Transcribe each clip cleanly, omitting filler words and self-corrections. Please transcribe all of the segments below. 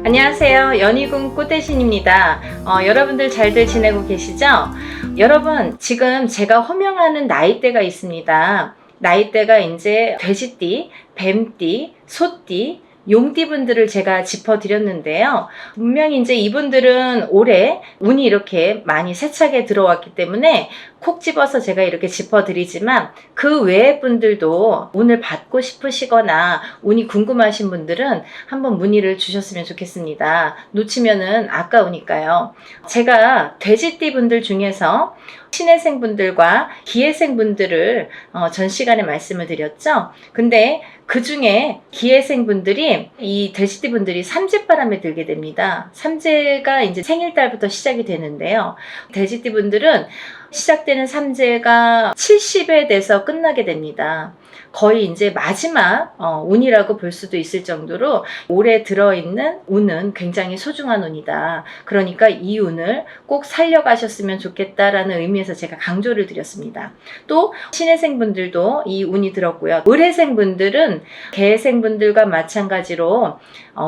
안녕하세요. 연희군 꽃대신입니다. 여러분들 잘들 지내고 계시죠? 여러분, 지금 제가 호명하는 나이대가 있습니다. 나이대가 이제 돼지띠, 뱀띠, 소띠, 용띠 분들을 제가 짚어드렸는데요. 분명히 이제 이분들은 올해 운이 이렇게 많이 세차게 들어왔기 때문에 콕 집어서 제가 이렇게 짚어드리지만 그 외의 분들도 운을 받고 싶으시거나 운이 궁금하신 분들은 한번 문의를 주셨으면 좋겠습니다. 놓치면은 아까우니까요. 제가 돼지띠 분들 중에서 신해생 분들과 기해생 분들을 전 시간에 말씀을 드렸죠. 근데 그 중에 기해생 분들이 이 돼지띠 분들이 삼재바람에 들게 됩니다. 삼재가 이제 생일달부터 시작이 되는데요. 돼지띠 분들은 시작되는 삼재가 70에 돼서 끝나게 됩니다. 거의 이제 마지막 운이라고 볼 수도 있을 정도로 올해 들어있는 운은 굉장히 소중한 운이다. 그러니까 이 운을 꼭 살려가셨으면 좋겠다라는 의미에서 제가 강조를 드렸습니다. 또 신해생 분들도 이 운이 들었고요. 을해생 분들은 개해생 분들과 마찬가지로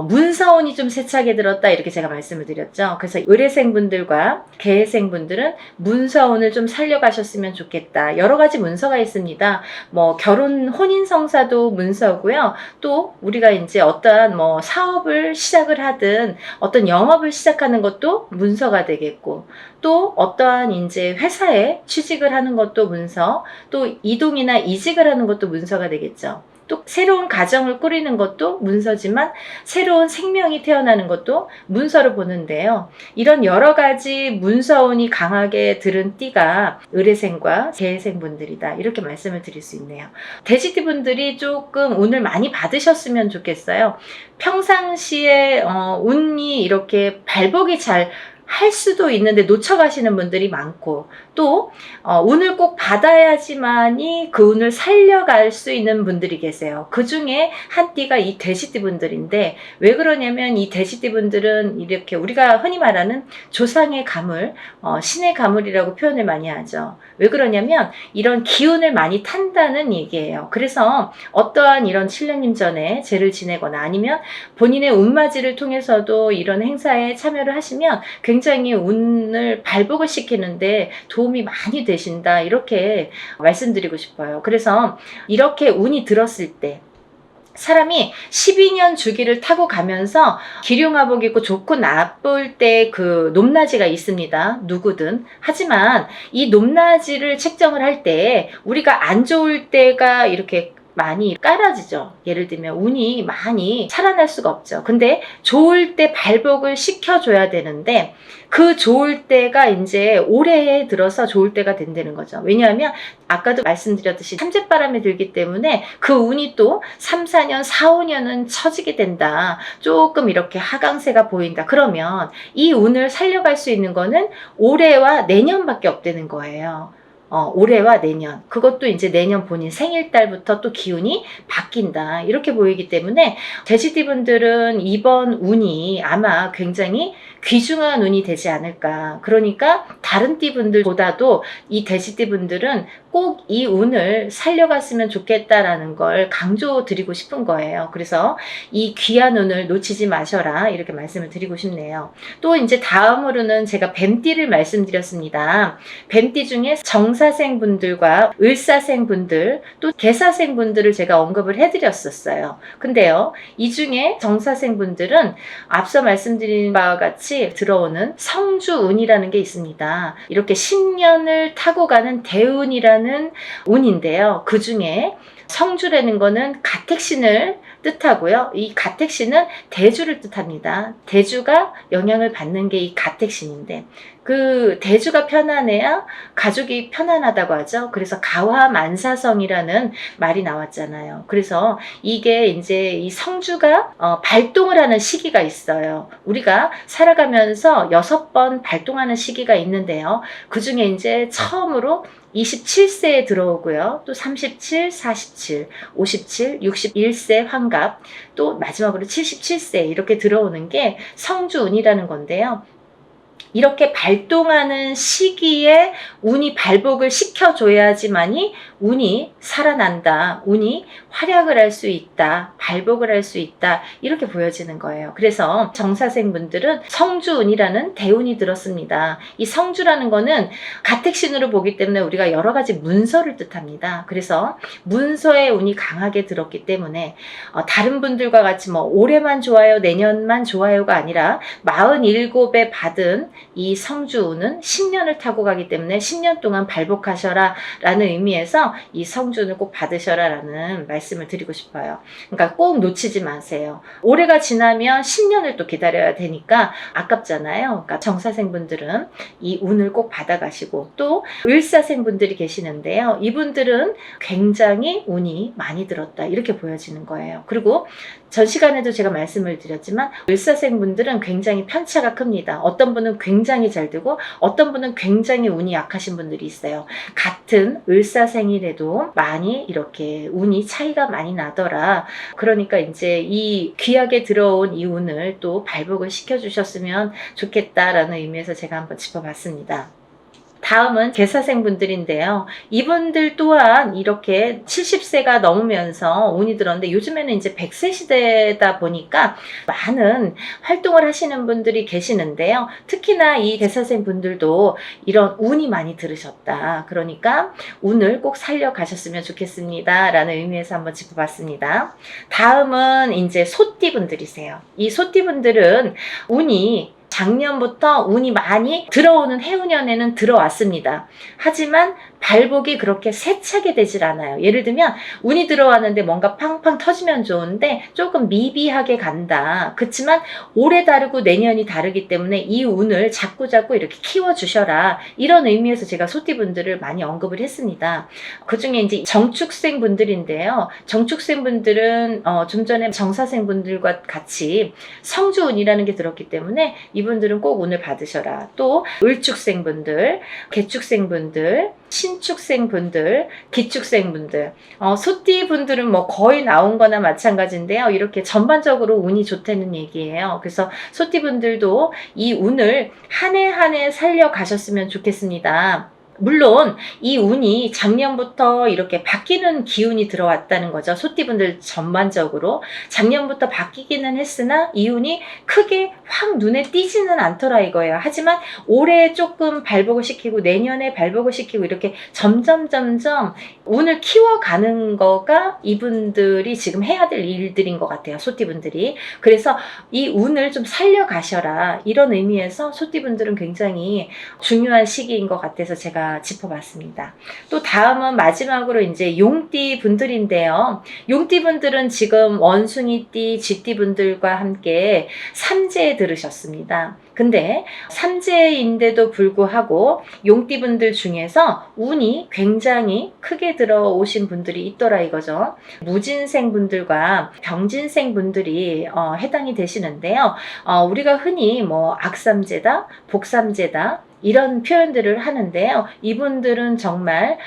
문서운이 좀 세차게 들었다 이렇게 제가 말씀을 드렸죠. 그래서 을해생 분들과 개해생 분들은 문서운을 좀 살려가셨으면 좋겠다. 여러 가지 문서가 있습니다. 뭐 결혼 혼인성사도 문서고요. 또 우리가 이제 어떠한 뭐 사업을 시작을 하든 어떤 영업을 시작하는 것도 문서가 되겠고, 또 어떠한 이제 회사에 취직을 하는 것도 문서, 또 이동이나 이직을 하는 것도 문서가 되겠죠. 또 새로운 가정을 꾸리는 것도 문서지만 새로운 생명이 태어나는 것도 문서로 보는데요. 이런 여러 가지 문서운이 강하게 들은 띠가 을해생과 개해생 분들이다. 이렇게 말씀을 드릴 수 있네요. 돼지띠 분들이 조금 운을 많이 받으셨으면 좋겠어요. 평상시에 운이 이렇게 발복이 잘 할 수도 있는데 놓쳐가시는 분들이 많고, 또 운을 꼭 받아야지만이 그 운을 살려갈 수 있는 분들이 계세요. 그 중에 한 띠가 이 돼지띠 분들인데, 왜 그러냐면 이 돼지띠 분들은 이렇게 우리가 흔히 말하는 조상의 가물, 신의 가물이라고 표현을 많이 하죠. 왜 그러냐면 이런 기운을 많이 탄다는 얘기예요. 그래서 어떠한 이런 7년님 전에 제를 지내거나 아니면 본인의 운맞이를 통해서도 이런 행사에 참여를 하시면 굉장히 운을 발복을 시키는데 도움이 많이 되신다, 이렇게 말씀드리고 싶어요. 그래서 이렇게 운이 들었을 때 사람이 12년 주기를 타고 가면서 기륭화복 입고 좋고 나쁠 때 그 높낮이가 있습니다. 누구든. 하지만 이 높낮이를 책정을 할 때 우리가 안 좋을 때가 이렇게 많이 깔아지죠. 예를 들면 운이 많이 살아날 수가 없죠. 근데 좋을 때 발복을 시켜줘야 되는데 그 좋을 때가 이제 올해에 들어서 좋을 때가 된다는 거죠. 왜냐하면 아까도 말씀드렸듯이 삼재바람이 들기 때문에 그 운이 또 3, 4년, 4, 5년은 처지게 된다. 조금 이렇게 하강세가 보인다. 그러면 이 운을 살려갈 수 있는 거는 올해와 내년밖에 없다는 거예요. 올해와 내년, 그것도 이제 내년 본인 생일달부터 또 기운이 바뀐다, 이렇게 보이기 때문에 돼지띠 분들은 이번 운이 아마 굉장히 귀중한 운이 되지 않을까. 그러니까 다른 띠 분들보다도 이 돼지띠 분들은 꼭 이 운을 살려갔으면 좋겠다라는 걸 강조드리고 싶은 거예요. 그래서 이 귀한 운을 놓치지 마셔라, 이렇게 말씀을 드리고 싶네요. 또 이제 다음으로는 제가 뱀띠를 말씀드렸습니다. 뱀띠 중에 정사생 분들과 을사생 분들, 또 개사생 분들을 제가 언급을 해드렸었어요. 근데요, 이 중에 정사생 분들은 앞서 말씀드린 바와 같이 들어오는 성주운이라는 게 있습니다. 이렇게 10년을 타고 가는 대운이라는 운인데요. 그 중에 성주라는 거는 가택신을 뜻하고요. 이 가택신은 대주를 뜻합니다. 대주가 영향을 받는 게 이 가택신인데, 그 대주가 편안해야 가족이 편안하다고 하죠. 그래서 가화만사성이라는 말이 나왔잖아요. 그래서 이게 이제 이 성주가 발동을 하는 시기가 있어요. 우리가 살아가면서 6번 발동하는 시기가 있는데요. 그 중에 이제 처음으로 27세에 들어오고요. 또 37, 47, 57, 61세 환갑, 또 마지막으로 77세 이렇게 들어오는 게 성주운이라는 건데요. 이렇게 발동하는 시기에 운이 발복을 시켜줘야지만이 운이 살아난다. 운이 활약을 할 수 있다. 발복을 할 수 있다. 이렇게 보여지는 거예요. 그래서 정사생분들은 성주운이라는 대운이 들었습니다. 이 성주라는 거는 가택신으로 보기 때문에 우리가 여러 가지 문서를 뜻합니다. 그래서 문서의 운이 강하게 들었기 때문에 다른 분들과 같이 뭐 올해만 좋아요, 내년만 좋아요가 아니라 47에 받은 이 성주운은 10년을 타고 가기 때문에 10년 동안 발복하셔라 라는 의미에서 이 성주운을 꼭 받으셔라 라는 말씀을 드리고 싶어요. 그러니까 꼭 놓치지 마세요. 올해가 지나면 10년을 또 기다려야 되니까 아깝잖아요. 그러니까 정사생분들은 이 운을 꼭 받아가시고, 또 을사생분들이 계시는데요. 이분들은 굉장히 운이 많이 들었다 이렇게 보여지는 거예요. 그리고 전 시간에도 제가 말씀을 드렸지만 을사생분들은 굉장히 편차가 큽니다. 어떤 분은 굉장히 잘 되고 어떤 분은 굉장히 운이 약하신 분들이 있어요. 같은 을사생이라도 많이 이렇게 운이 차이가 많이 나더라. 그러니까 이제 이 귀하게 들어온 이 운을 또 발복을 시켜주셨으면 좋겠다라는 의미에서 제가 한번 짚어봤습니다. 다음은 개사생분들인데요. 이분들 또한 이렇게 70세가 넘으면서 운이 들었는데, 요즘에는 이제 100세 시대다 보니까 많은 활동을 하시는 분들이 계시는데요. 특히나 이 개사생분들도 이런 운이 많이 들으셨다. 그러니까 운을 꼭 살려가셨으면 좋겠습니다 라는 의미에서 한번 짚어봤습니다. 다음은 이제 소띠분들이세요. 이 소띠분들은 운이 작년부터 운이 많이 들어오는 해운년에는 들어왔습니다. 하지만 발복이 그렇게 세차게 되질 않아요. 예를 들면 운이 들어왔는데 뭔가 팡팡 터지면 좋은데 조금 미비하게 간다. 그렇지만 올해 다르고 내년이 다르기 때문에 이 운을 자꾸자꾸 이렇게 키워주셔라. 이런 의미에서 제가 소띠분들을 많이 언급을 했습니다. 그 중에 이제 정축생 분들인데요. 정축생 분들은 좀 전에 정사생 분들과 같이 성주운이라는 게 들었기 때문에 이분들은 꼭 운을 받으셔라. 또 을축생 분들, 개축생 분들, 신축생 분들, 기축생 분들, 소띠 분들은 뭐 거의 나온 거나 마찬가지인데요. 이렇게 전반적으로 운이 좋다는 얘기예요. 그래서 소띠 분들도 이 운을 한 해 한 해 살려 가셨으면 좋겠습니다. 물론 이 운이 작년부터 이렇게 바뀌는 기운이 들어왔다는 거죠. 소띠분들 전반적으로 작년부터 바뀌기는 했으나 이 운이 크게 확 눈에 띄지는 않더라 이거예요. 하지만 올해 조금 발복을 시키고 내년에 발복을 시키고 이렇게 점점 운을 키워가는 거가 이분들이 지금 해야 될 일들인 것 같아요. 소띠분들이. 그래서 이 운을 좀 살려가셔라 이런 의미에서 소띠분들은 굉장히 중요한 시기인 것 같아서 제가 짚어봤습니다. 또 다음은 마지막으로 이제 용띠 분들인데요. 용띠 분들은 지금 원숭이띠, 쥐띠 분들과 함께 삼재에 들으셨습니다. 근데 삼재인데도 불구하고 용띠 분들 중에서 운이 굉장히 크게 들어오신 분들이 있더라 이거죠. 무진생 분들과 병진생 분들이 해당이 되시는데요. 우리가 흔히 뭐 악삼재다, 복삼재다 이런 표현들을 하는데요. 이분들은 정말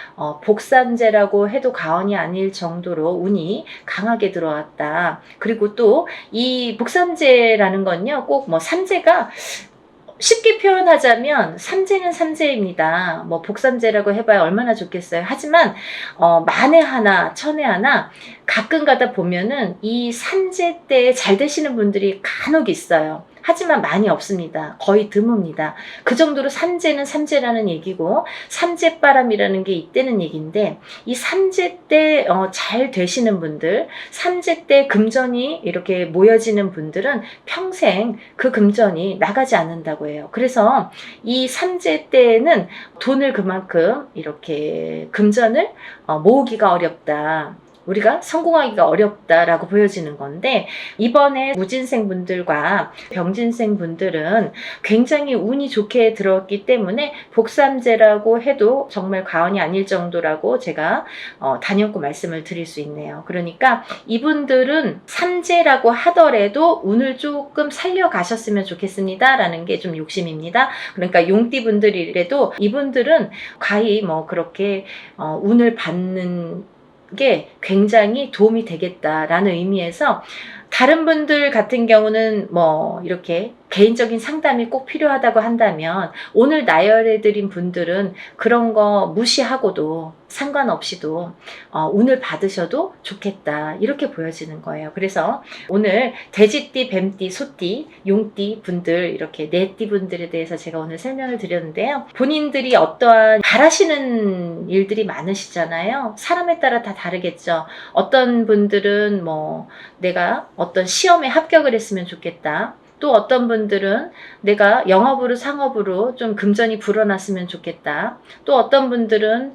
복삼재라고 해도 과언이 아닐 정도로 운이 강하게 들어왔다. 그리고 또 이 복삼재라는 건요, 꼭 뭐 삼재가 쉽게 표현하자면 삼재는 삼재입니다. 뭐 복삼재라고 해봐야 얼마나 좋겠어요. 하지만 만에 하나, 천에 하나 가끔 가다 보면은 이 삼재 때 잘 되시는 분들이 간혹 있어요. 하지만 많이 없습니다. 거의 드뭅니다. 그 정도로 삼재는 삼재라는 얘기고 삼재바람이라는 게 있다는 얘기인데, 이 삼재 때 잘 되시는 분들, 삼재 때 금전이 이렇게 모여지는 분들은 평생 그 금전이 나가지 않는다고 해요. 그래서 이 삼재 때는 돈을 그만큼 이렇게 금전을 모으기가 어렵다. 우리가 성공하기가 어렵다라고 보여지는 건데, 이번에 무진생 분들과 병진생 분들은 굉장히 운이 좋게 들었기 때문에 복삼재라고 해도 정말 과언이 아닐 정도라고 제가 단연코 말씀을 드릴 수 있네요. 그러니까 이분들은 삼재라고 하더라도 운을 조금 살려가셨으면 좋겠습니다 라는 게 좀 욕심입니다. 그러니까 용띠 분들이라도 이분들은 과히 뭐 그렇게 운을 받는 게 굉장히 도움이 되겠다라는 의미에서 다른 분들 같은 경우는 뭐 이렇게 개인적인 상담이 꼭 필요하다고 한다면 오늘 나열해드린 분들은 그런 거 무시하고도 상관없이도 운을 받으셔도 좋겠다 이렇게 보여지는 거예요. 그래서 오늘 돼지띠, 뱀띠, 소띠, 용띠 분들 이렇게 네 띠 분들에 대해서 제가 오늘 설명을 드렸는데요. 본인들이 어떠한 바라시는 일들이 많으시잖아요. 사람에 따라 다 다르겠죠. 어떤 분들은 뭐 내가 어떤 시험에 합격을 했으면 좋겠다. 또 어떤 분들은 내가 영업으로 상업으로 좀 금전이 불어났으면 좋겠다. 또 어떤 분들은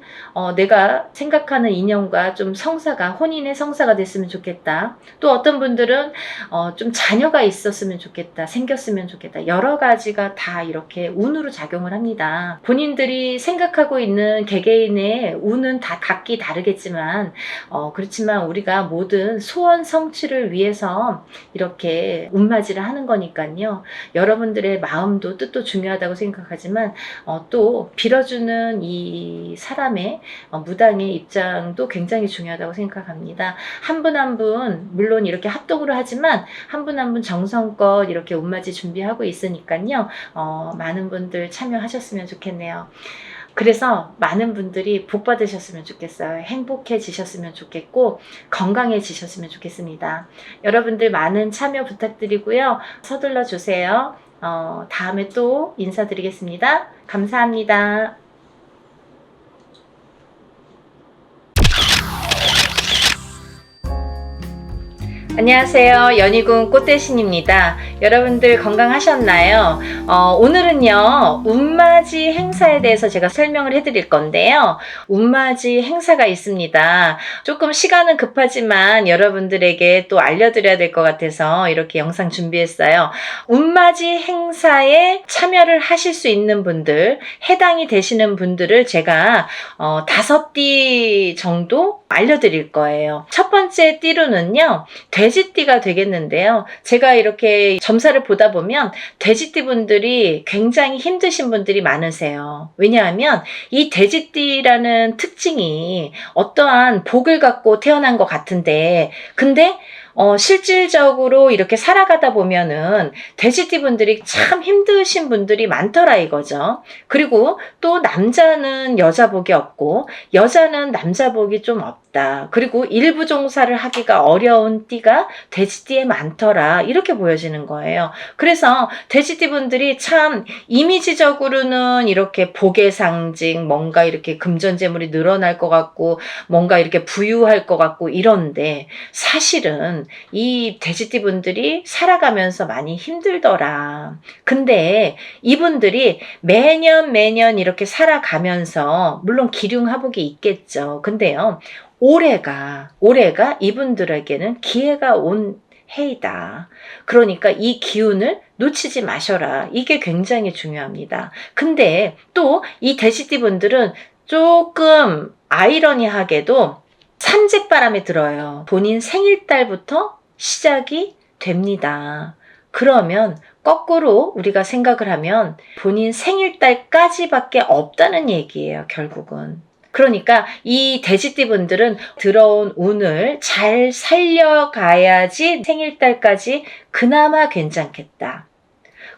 내가 생각하는 인연과 좀 성사가 혼인의 성사가 됐으면 좋겠다. 또 어떤 분들은 좀 자녀가 있었으면 좋겠다. 생겼으면 좋겠다. 여러 가지가 다 이렇게 운으로 작용을 합니다. 본인들이 생각하고 있는 개개인의 운은 다 각기 다르겠지만 그렇지만 우리가 모든 소원 성취를 위해서 이렇게 운맞이를 하는 거니까 여러분들의 마음도 뜻도 중요하다고 생각하지만 또 빌어주는 이 사람의 무당의 입장도 굉장히 중요하다고 생각합니다. 한 분 한 분 물론 이렇게 합동으로 하지만 한 분 한 분 정성껏 이렇게 운맞이 준비하고 있으니까요. 많은 분들 참여하셨으면 좋겠네요. 그래서 많은 분들이 복 받으셨으면 좋겠어요. 행복해지셨으면 좋겠고 건강해지셨으면 좋겠습니다. 여러분들 많은 참여 부탁드리고요. 서둘러 주세요. 다음에 또 인사드리겠습니다. 감사합니다. 안녕하세요. 연희궁 꽃대신입니다. 여러분들 건강하셨나요? 오늘은요, 운맞이 행사에 대해서 제가 설명을 해드릴 건데요. 운맞이 행사가 있습니다. 조금 시간은 급하지만 여러분들에게 또 알려드려야 될 것 같아서 이렇게 영상 준비했어요. 운맞이 행사에 참여를 하실 수 있는 분들, 해당이 되시는 분들을 제가 5띠 정도 알려드릴 거예요. 첫 번째 띠로는요, 돼지띠가 되겠는데요. 제가 이렇게 점사를 보다 보면 돼지띠 분들이 굉장히 힘드신 분들이 많으세요. 왜냐하면 이 돼지띠라는 특징이 어떠한 복을 갖고 태어난 것 같은데 근데 실질적으로 이렇게 살아가다 보면은 돼지띠 분들이 참 힘드신 분들이 많더라 이거죠. 그리고 또 남자는 여자 복이 없고 여자는 남자 복이 좀 없다. 그리고 일부 종사를 하기가 어려운 띠가 돼지띠에 많더라. 이렇게 보여지는 거예요. 그래서 돼지띠 분들이 참 이미지적으로는 이렇게 복의 상징, 뭔가 이렇게 금전재물이 늘어날 것 같고 뭔가 이렇게 부유할 것 같고 이런데 사실은 이 돼지띠 분들이 살아가면서 많이 힘들더라. 근데 이분들이 매년 이렇게 살아가면서 물론 기륭하복이 있겠죠. 근데요. 올해가 이분들에게는 기회가 온 해이다. 그러니까 이 기운을 놓치지 마셔라. 이게 굉장히 중요합니다. 근데 또 이 돼지띠 분들은 조금 아이러니하게도 삼재바람에 들어요. 본인 생일달부터 시작이 됩니다. 그러면 거꾸로 우리가 생각을 하면 본인 생일달까지밖에 없다는 얘기예요, 결국은. 그러니까 이 돼지띠 분들은 들어온 운을 잘 살려가야지 생일달까지 그나마 괜찮겠다.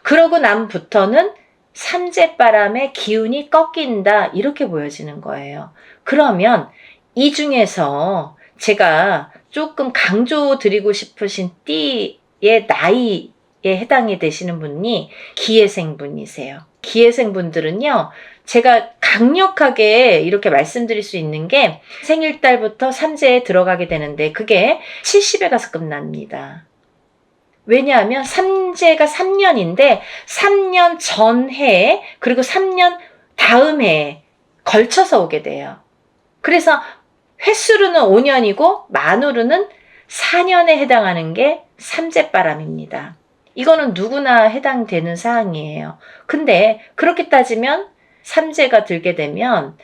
그러고 남부터는 삼재바람의 기운이 꺾인다 이렇게 보여지는 거예요. 그러면 이 중에서 제가 조금 강조드리고 싶으신 띠의 나이에 해당이 되시는 분이 기해생 분이세요. 기해생 분들은요, 제가 강력하게 이렇게 말씀드릴 수 있는 게 생일달부터 삼재에 들어가게 되는데 그게 70에 가서 끝납니다. 왜냐하면 삼재가 3년인데 3년 전 해에 그리고 3년 다음 해에 걸쳐서 오게 돼요. 그래서 횟수로는 5년이고 만으로는 4년에 해당하는 게 삼재바람입니다. 이거는 누구나 해당되는 사항이에요. 근데 그렇게 따지면 삼재가 들게 되면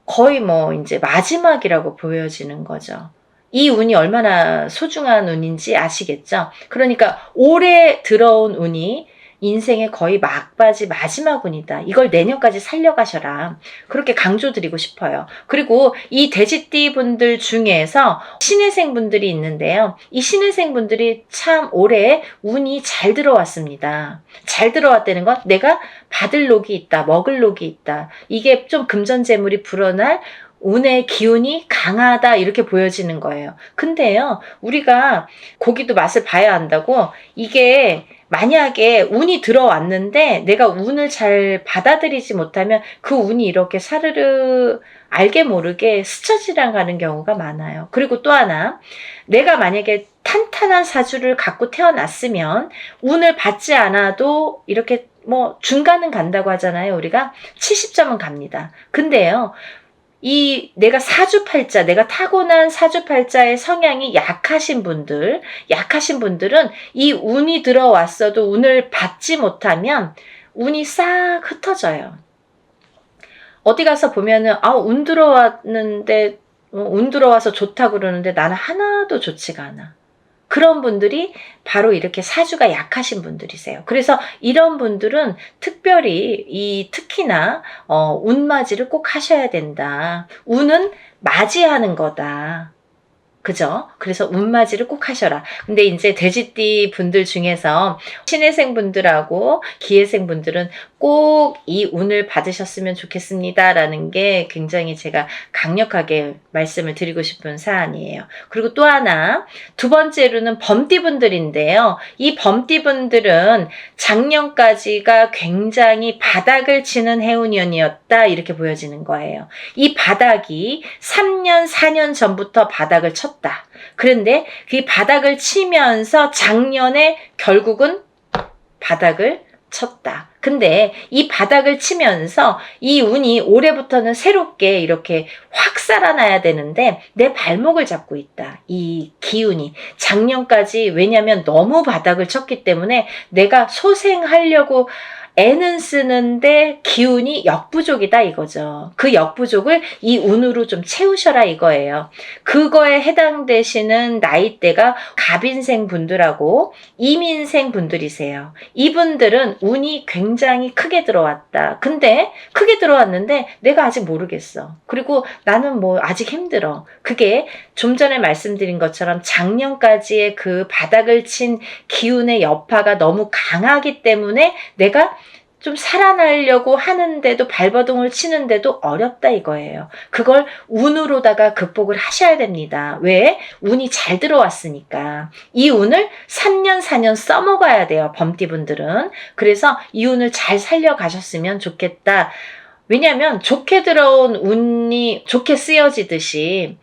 거의 뭐 이제 마지막이라고 보여지는 거죠. 이 운이 얼마나 소중한 운인지 아시겠죠? 그러니까 올해 들어온 운이 인생의 거의 막바지 마지막 운이다. 이걸 내년까지 살려가셔라. 그렇게 강조드리고 싶어요. 그리고 이 돼지띠 분들 중에서 신혜생 분들이 있는데요. 이 신혜생 분들이 참 올해 운이 잘 들어왔습니다. 잘 들어왔다는 건 내가 받을 녹이 있다, 먹을 녹이 있다. 이게 좀 금전재물이 불어날 운의 기운이 강하다 이렇게 보여지는 거예요. 근데요, 우리가 고기도 맛을 봐야 한다고 이게 만약에 운이 들어왔는데 내가 운을 잘 받아들이지 못하면 그 운이 이렇게 사르르 알게 모르게 스쳐 지나가는 경우가 많아요. 그리고 또 하나, 내가 만약에 탄탄한 사주를 갖고 태어났으면 운을 받지 않아도 이렇게 뭐 중간은 간다고 하잖아요. 우리가 70점은 갑니다. 근데요, 이 내가 사주팔자, 내가 타고난 사주팔자의 성향이 약하신 분들은 이 운이 들어왔어도 운을 받지 못하면 운이 싹 흩어져요. 어디 가서 보면은 운 들어왔는데 운 들어와서 좋다고 그러는데 나는 하나도 좋지가 않아. 그런 분들이 바로 이렇게 사주가 약하신 분들이세요. 그래서 이런 분들은 특별히 특히나 운맞이를 꼭 하셔야 된다. 운은 맞이하는 거다. 그죠? 그래서 운맞이를 꼭 하셔라. 근데 이제 돼지띠 분들 중에서 신혜생 분들하고 기해생 분들은 꼭 이 운을 받으셨으면 좋겠습니다. 라는 게 굉장히 제가 강력하게 말씀을 드리고 싶은 사안이에요. 그리고 또 하나, 두 번째로는 범띠 분들인데요. 이 범띠 분들은 작년까지가 굉장히 바닥을 치는 해운년이었다. 이렇게 보여지는 거예요. 이 바닥이 3년, 4년 전부터 바닥을 쳤다. 그런데 그 바닥을 치면서 작년에 결국은 바닥을 쳤다. 근데 이 바닥을 치면서 이 운이 올해부터는 새롭게 이렇게 확 살아나야 되는데 내 발목을 잡고 있다. 이 기운이. 작년까지 왜냐면 너무 바닥을 쳤기 때문에 내가 소생하려고 애는 쓰는데 기운이 역부족이다 이거죠. 그 역부족을 이 운으로 좀 채우셔라 이거예요. 그거에 해당되시는 나이대가 갑인생 분들하고 이민생 분들이세요. 이분들은 운이 굉장히 크게 들어왔다. 근데 크게 들어왔는데 내가 아직 모르겠어. 그리고 나는 뭐 아직 힘들어. 그게 좀 전에 말씀드린 것처럼 작년까지의 그 바닥을 친 기운의 여파가 너무 강하기 때문에 내가 좀 살아나려고 하는데도 발버둥을 치는데도 어렵다 이거예요. 그걸 운으로다가 극복을 하셔야 됩니다. 왜? 운이 잘 들어왔으니까. 이 운을 3년 4년 써먹어야 돼요. 범띠분들은. 그래서 이 운을 잘 살려가셨으면 좋겠다. 왜냐하면 좋게 들어온 운이 좋게 쓰여지듯이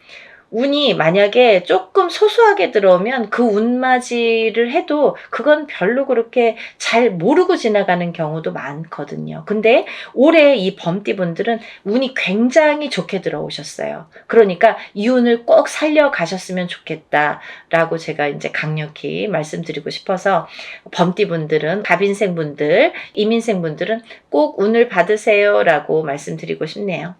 운이 만약에 조금 소소하게 들어오면 그 운맞이를 해도 그건 별로 그렇게 잘 모르고 지나가는 경우도 많거든요. 근데 올해 이 범띠분들은 운이 굉장히 좋게 들어오셨어요. 그러니까 이 운을 꼭 살려가셨으면 좋겠다라고 제가 이제 강력히 말씀드리고 싶어서 범띠분들은, 갑인생분들, 이민생분들은 꼭 운을 받으세요라고 말씀드리고 싶네요.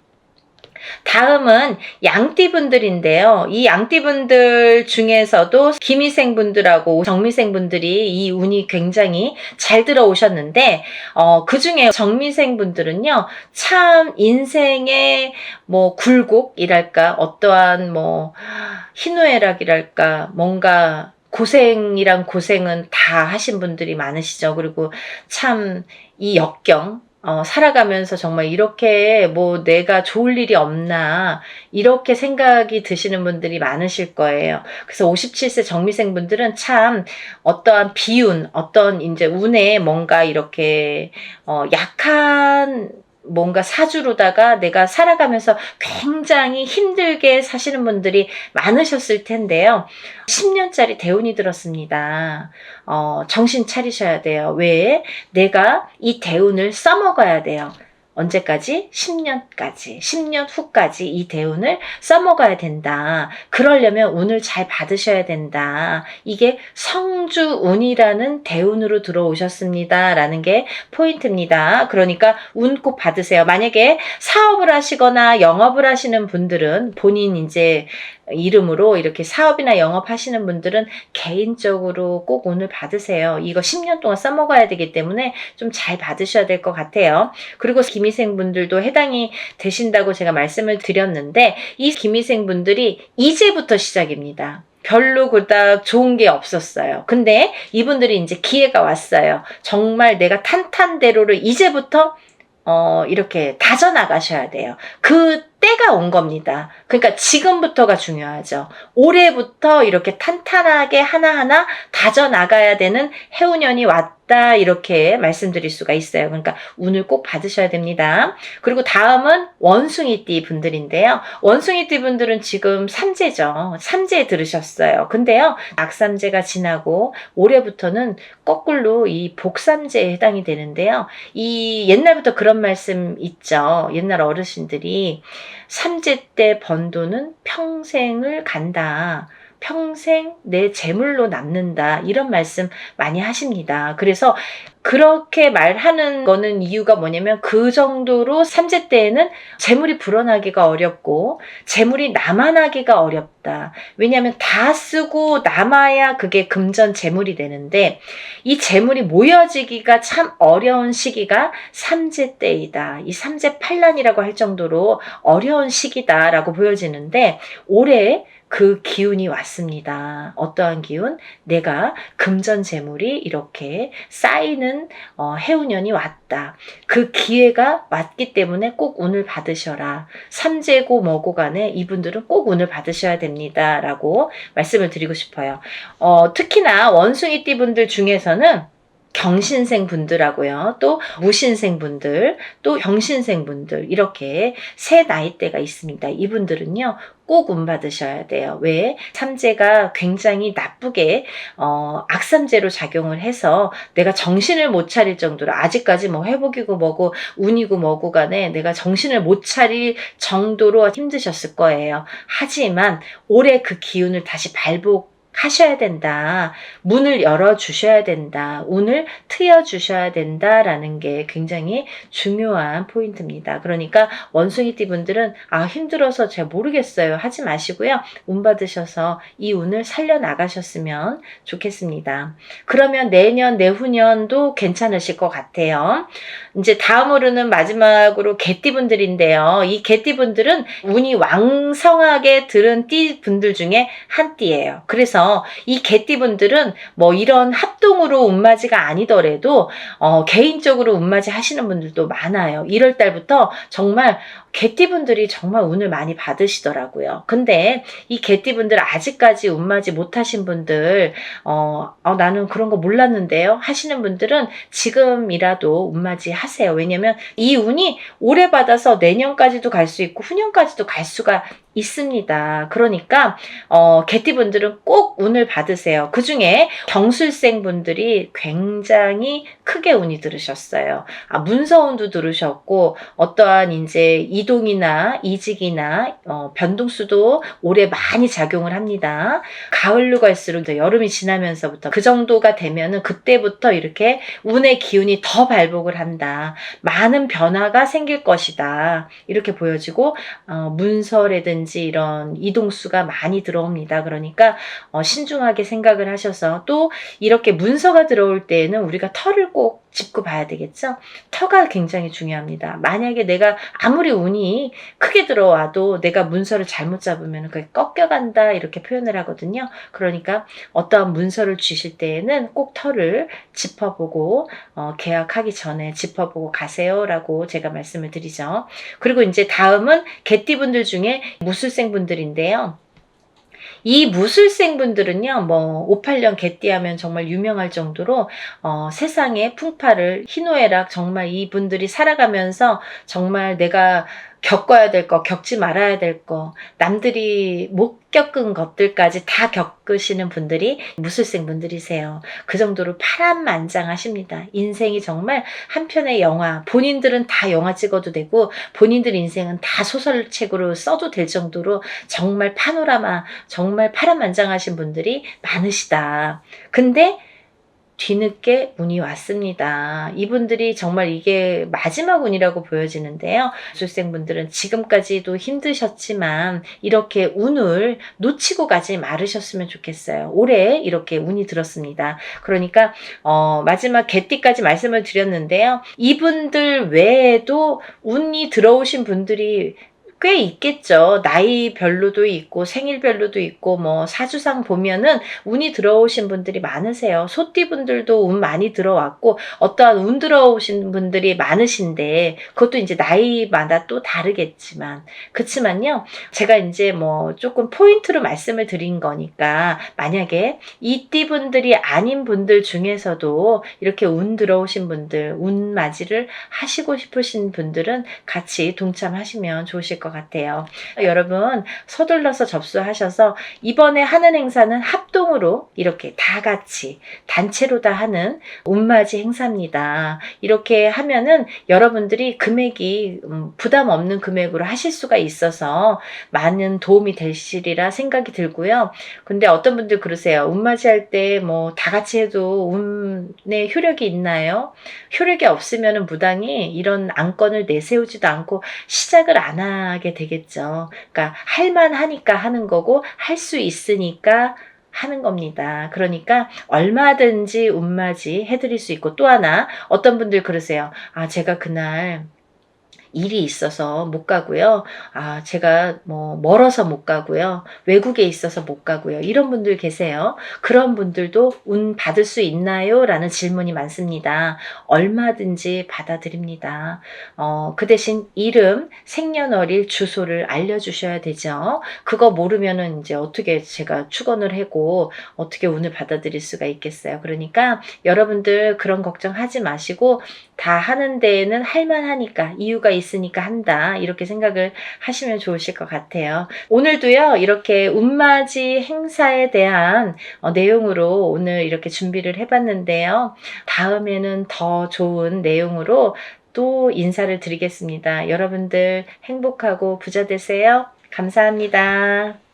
다음은 양띠분들인데요. 이 양띠분들 중에서도 기미생분들하고 정미생분들이 이 운이 굉장히 잘 들어오셨는데 그 중에 정미생분들은요. 참 인생의 뭐 굴곡이랄까 어떠한 뭐 희노애락이랄까 뭔가 고생이란 고생은 다 하신 분들이 많으시죠. 그리고 참 이 역경 살아가면서 정말 이렇게 뭐 내가 좋을 일이 없나 이렇게 생각이 드시는 분들이 많으실 거예요. 그래서 57세 정미생 분들은 참 어떠한 비운, 어떤 이제 운에 뭔가 이렇게 약한 뭔가 사주로다가 내가 살아가면서 굉장히 힘들게 사시는 분들이 많으셨을 텐데요. 10년짜리 대운이 들었습니다. 정신 차리셔야 돼요. 왜? 내가 이 대운을 써먹어야 돼요. 언제까지? 10년까지. 10년 후까지 이 대운을 써먹어야 된다. 그러려면 운을 잘 받으셔야 된다. 이게 성주운이라는 대운으로 들어오셨습니다. 라는 게 포인트입니다. 그러니까 운 꼭 받으세요. 만약에 사업을 하시거나 영업을 하시는 분들은 본인 이제 이름으로 이렇게 사업이나 영업하시는 분들은 개인적으로 꼭 운을 받으세요. 이거 10년 동안 써먹어야 되기 때문에 좀 잘 받으셔야 될 것 같아요. 그리고 기미생 분들도 해당이 되신다고 제가 말씀을 드렸는데, 이 기미생 분들이 이제부터 시작입니다. 별로 그닥 좋은 게 없었어요. 근데 이분들이 이제 기회가 왔어요. 정말 내가 탄탄대로를 이제부터 이렇게 다져나가셔야 돼요. 그 때가 온 겁니다. 그러니까 지금부터가 중요하죠. 올해부터 이렇게 탄탄하게 하나하나 다져나가야 되는 해운년이 왔다, 이렇게 말씀드릴 수가 있어요. 그러니까 운을 꼭 받으셔야 됩니다. 그리고 다음은 원숭이띠 분들인데요. 원숭이띠 분들은 지금 삼재죠. 삼재에 들으셨어요. 근데요, 악삼재가 지나고 올해부터는 거꾸로 이 복삼재에 해당이 되는데요. 이 옛날부터 그런 말씀 있죠. 옛날 어르신들이 삼재 때 번 돈은 평생을 간다. 평생 내 재물로 남는다. 이런 말씀 많이 하십니다. 그래서 그렇게 말하는 거는 이유가 뭐냐면, 그 정도로 삼재 때에는 재물이 불어나기가 어렵고 재물이 남아나기가 어렵다. 왜냐하면 다 쓰고 남아야 그게 금전 재물이 되는데, 이 재물이 모여지기가 참 어려운 시기가 삼재 때이다. 이 삼재팔란이라고 할 정도로 어려운 시기다라고 보여지는데, 올해 그 기운이 왔습니다. 어떠한 기운? 내가 금전 재물이 이렇게 쌓이는 해운년이 왔다. 그 기회가 왔기 때문에 꼭 운을 받으셔라. 삼재고 뭐고 간에 이분들은 꼭 운을 받으셔야 됩니다. 라고 말씀을 드리고 싶어요. 특히나 원숭이띠 분들 중에서는 경신생 분들하고요, 또 무신생 분들, 또 병신생 분들, 이렇게 세 나이대가 있습니다. 이분들은요, 꼭 운 받으셔야 돼요. 왜? 삼재가 굉장히 나쁘게 악삼재로 작용을 해서 내가 정신을 못 차릴 정도로, 아직까지 뭐 회복이고 뭐고 운이고 뭐고 간에 내가 정신을 못 차릴 정도로 힘드셨을 거예요. 하지만 올해 그 기운을 다시 하셔야 된다. 문을 열어주셔야 된다. 운을 트여주셔야 된다라는 게 굉장히 중요한 포인트입니다. 그러니까 원숭이띠 분들은 힘들어서 잘 모르겠어요 하지 마시고요. 운 받으셔서 이 운을 살려나가셨으면 좋겠습니다. 그러면 내년, 내후년도 괜찮으실 것 같아요. 이제 다음으로는 마지막으로 개띠 분들인데요. 이 개띠 분들은 운이 왕성하게 들은 띠 분들 중에 한 띠예요. 그래서 이 개띠 분들은 뭐 이런 합동으로 운맞이가 아니더라도 개인적으로 운맞이 하시는 분들도 많아요. 1월 달부터 정말 개띠분들이 정말 운을 많이 받으시더라고요. 근데 이 개띠분들 아직까지 운맞이 못하신 분들, 나는 그런 거 몰랐는데요 하시는 분들은 지금이라도 운맞이 하세요. 왜냐면 이 운이 올해 받아서 내년까지도 갈 수 있고 후년까지도 갈 수가 있습니다. 그러니까 개띠분들은 꼭 운을 받으세요. 그 중에 경술생 분들이 굉장히 크게 운이 들으셨어요. 문서운도 들으셨고, 어떠한 이제 이동이나 이직이나 변동수도 올해 많이 작용을 합니다. 가을로 갈수록 여름이 지나면서부터 그 정도가 되면은 그때부터 이렇게 운의 기운이 더 발복을 한다. 많은 변화가 생길 것이다. 이렇게 보여지고 문서라든지 이런 이동수가 많이 들어옵니다. 그러니까 신중하게 생각을 하셔서, 또 이렇게 문서가 들어올 때에는 우리가 터를 꼭 짚고 봐야 되겠죠. 터가 굉장히 중요합니다. 만약에 내가 아무리 운이 크게 들어와도 내가 문서를 잘못 잡으면 그게 꺾여간다, 이렇게 표현을 하거든요. 그러니까 어떠한 문서를 주실 때에는 꼭 터를 짚어보고 계약하기 전에 짚어보고 가세요라고 제가 말씀을 드리죠. 그리고 이제 다음은 개띠분들 중에 무술생 분들인데요. 이 무술생 분들은요, 뭐 58년 개띠하면 정말 유명할 정도로 세상의 풍파를, 희노애락, 정말 이분들이 살아가면서 정말 내가 겪어야 될 거, 겪지 말아야 될 거, 남들이 못 겪은 것들까지 다 겪으시는 분들이 무술생 분들이세요. 그 정도로 파란만장하십니다. 인생이 정말 한 편의 영화, 본인들은 다 영화 찍어도 되고 본인들 인생은 다 소설책으로 써도 될 정도로 정말 파노라마, 정말 파란만장하신 분들이 많으시다. 근데 뒤늦게 운이 왔습니다. 이분들이 정말 이게 마지막 운이라고 보여지는데요. 수생분들은 지금까지도 힘드셨지만 이렇게 운을 놓치고 가지 말으셨으면 좋겠어요. 올해 이렇게 운이 들었습니다. 그러니까 마지막 개띠까지 말씀을 드렸는데요. 이분들 외에도 운이 들어오신 분들이 꽤 있겠죠. 나이별로도 있고 생일별로도 있고 뭐 사주상 보면은 운이 들어오신 분들이 많으세요. 소띠 분들도 운 많이 들어왔고 어떠한 운 들어오신 분들이 많으신데 그것도 이제 나이마다 또 다르겠지만 그치만요. 제가 이제 뭐 조금 포인트로 말씀을 드린 거니까 만약에 이 띠 분들이 아닌 분들 중에서도 이렇게 운 들어오신 분들 운 맞이를 하시고 싶으신 분들은 같이 동참하시면 좋으실 것 같아요. 여러분 서둘러서 접수하셔서 이번에 하는 행사는 합동으로 이렇게 다 같이 단체로 다 하는 운맞이 행사입니다. 이렇게 하면은 여러분들이 금액이 부담 없는 금액으로 하실 수가 있어서 많은 도움이 되시리라 생각이 들고요. 근데 어떤 분들 그러세요. 운맞이 할 때 뭐 다 같이 해도 운에 효력이 있나요? 효력이 없으면 무당이 이런 안건을 내세우지도 않고 시작을 안 하게 되겠죠. 그러니까 할만하니까 하는 거고 할 수 있으니까 하는 겁니다. 그러니까 얼마든지 운맞이 해드릴 수 있고 또 하나 어떤 분들 그러세요. 아 제가 그날 일이 있어서 못 가고요. 아, 제가 뭐 멀어서 못 가고요. 외국에 있어서 못 가고요. 이런 분들 계세요. 그런 분들도 운 받을 수 있나요? 라는 질문이 많습니다. 얼마든지 받아드립니다. 그 대신 이름, 생년월일, 주소를 알려주셔야 되죠. 그거 모르면은 이제 어떻게 제가 축원을 하고 어떻게 운을 받아들일 수가 있겠어요. 그러니까 여러분들 그런 걱정하지 마시고 다 하는 데에는 할만하니까 이유가 있으니까 한다 이렇게 생각을 하시면 좋으실 것 같아요. 오늘도요 이렇게 운맞이 행사에 대한 내용으로 오늘 이렇게 준비를 해봤는데요. 다음에는 더 좋은 내용으로 또 인사를 드리겠습니다. 여러분들 행복하고 부자 되세요. 감사합니다.